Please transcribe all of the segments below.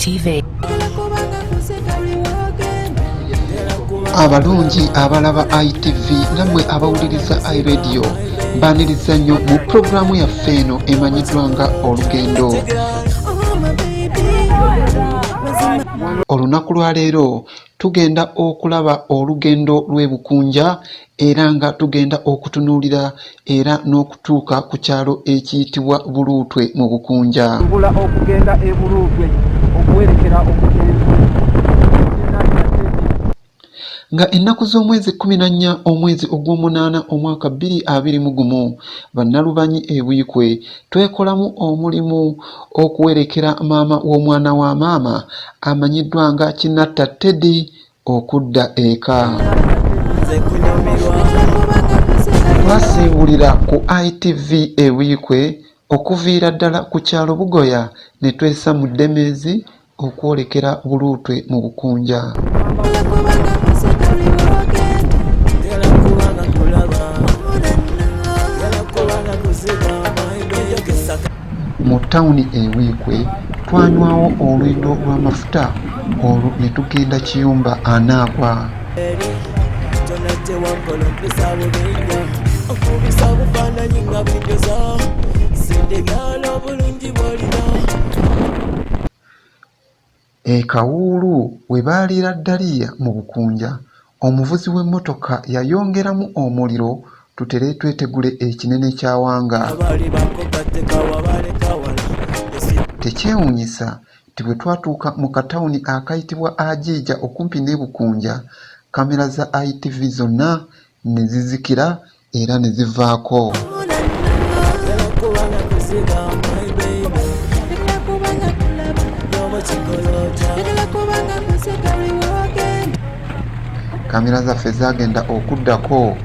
TV. Abalungi abalaba ITV namwe abawuliriza iRadio mbaniriza nnyo mu programu yaffe eno emanyiddwa nga Olugendo. Olunaku lwa leero tugenda okulaba olugendo lw'ebukunja era nga tugenda okutunuulira era n'okutuuka ku kyalo ekiyitibwa Buluutwe mu Bukunja. Mbula okugenda e Buluutwe okuwerekera okugenda nga ennaku z'omwezi 14 omwezi ogw'omunaana omwaka 2021 bannalubanyi ebuyikwe twekolamu omulimu okuwerekera maama w'omwana wa maama amanyiddwa nga Kinatta Teddy okudda eka. Twasimbulira ku ITV ebuyikwe okuviira ddala ku kyalo Bugoya ne twessa mu Ddemezi okwolekera Buluutwe mu Bukunja. Mu ttawuni ewiikwe twanywawo olwendo lw'amafuta olwo ne tugenda Kiyumba Anaakwa. Kawuulu we baalira ddaliya mu Bukunja omuvuzi w'emmotoka yayongeramu omuliro tutere twetegule ekinene kya Wanga. Tekyewuunyisa nti bwe twatuuka mu katawuni akayitibwa Ajiija okumpi ne Bukunja kamera za ITV zonna ne zizikira era ne zivaako. Kamera zaffe zagenda okuddako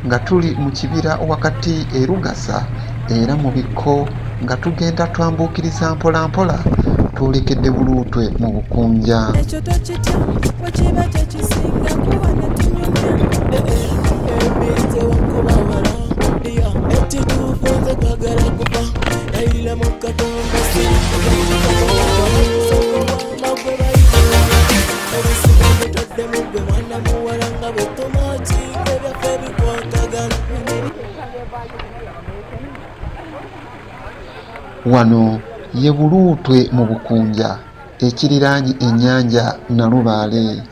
nga tuli mu kibira wakati erugasa era mu bikko nga tugenda twambuukiriza mpola mpola twolekedde Buluutwe mu Bukunja. Wano ye Buluutwe mu Bukunja ekiriraanye ennyanja Nalubaale.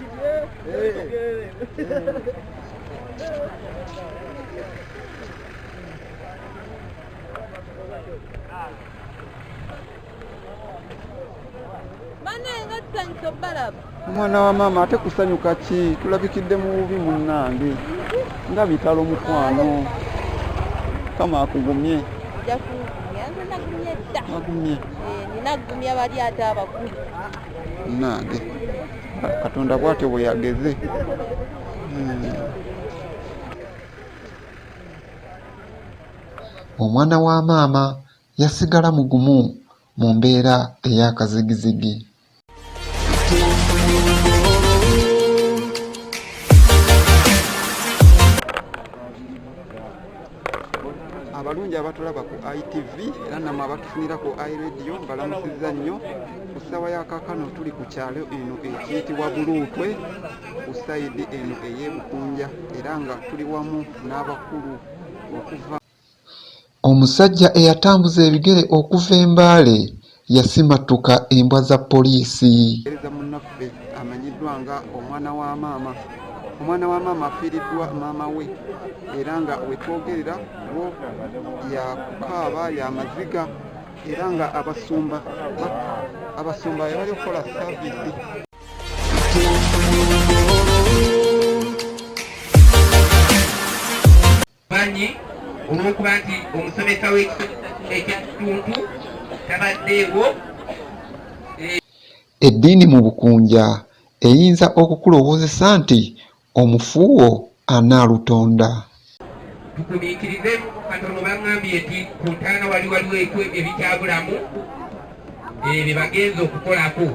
Omwana wa maama ate kusanyuka ki? Tulabikidde mu bubi munnange nga bitalo mukwano kama akugumye ninagumya bali ate abakulu nange Katonda bwatyo bwe yageze. Omwana wa maama yasigala mugumu mu mbeera ey'akazigizigi. Abalungi abatulaba ku ITV era namwe abatufunira ku iRadio mbalamusizza nnyo. Ku ssaawa ya kaakano tuli ku kyalo eno ekiyitibwa Buluutwe ku sayidi eno ey'ebukunja era nga tuli wamu n'abakulu okuva. Omusajja eyatambuza ebigere okuva e Mbaale yasimatuka embwa za poliisi. Ereza munnaffe amanyiddwa nga omwana wa maama. Omwana wa maama afiiriddwa maama we era nga wetwogerera wo yakukaaba yamaziga era nga abasumba bali okukola saavisi. Banyi olw'okuba nti omusomesa w'ekitundu tabaddeewo. Eddiini mu Bukunja eyinza okukulowoozesa nti omufuuwo anaalutonda. Tukumiikirize katono baŋŋambye nti ku ntaana waliwo ebikyabulamu bye bagenza okukolako.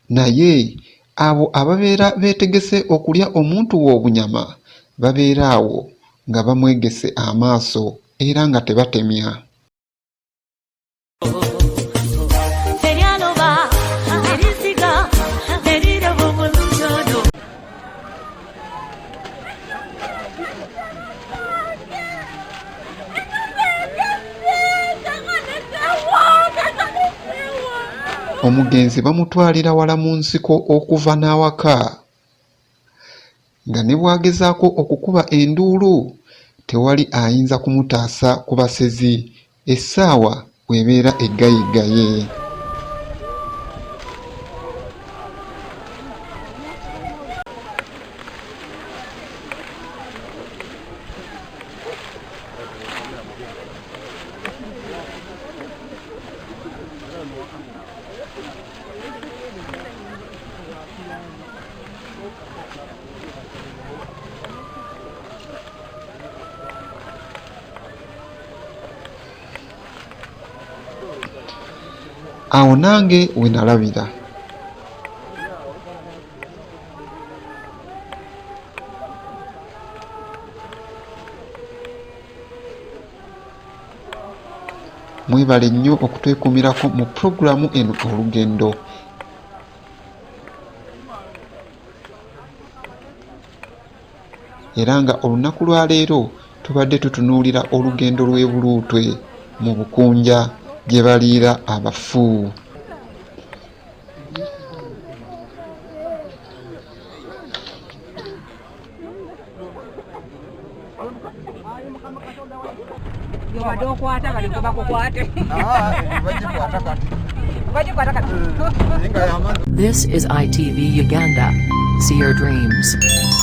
Naye abo ababeera beetegese okulya omuntu w'obunyama babeera awo nga bamwegese amaaso era nga tebatemya. omugenzi bamutwalira wala mu nsiko okuva n'awaka, nga ne bw'agezaako okukuba enduulu tewali ayinza kumutaasa ku basezi essaawa bw'ebeera eggayigaye. Awo nange we nalabira. Mwebale nnyo okutwekuumirako mu pulogulaamu eno Olugendo. Era nga olunaku lwa leero tubadde tutunuulira olugendo lw'ebuluutwe mu Bukunja gye baliira abafu. This is ITV Uganda. See your dreams.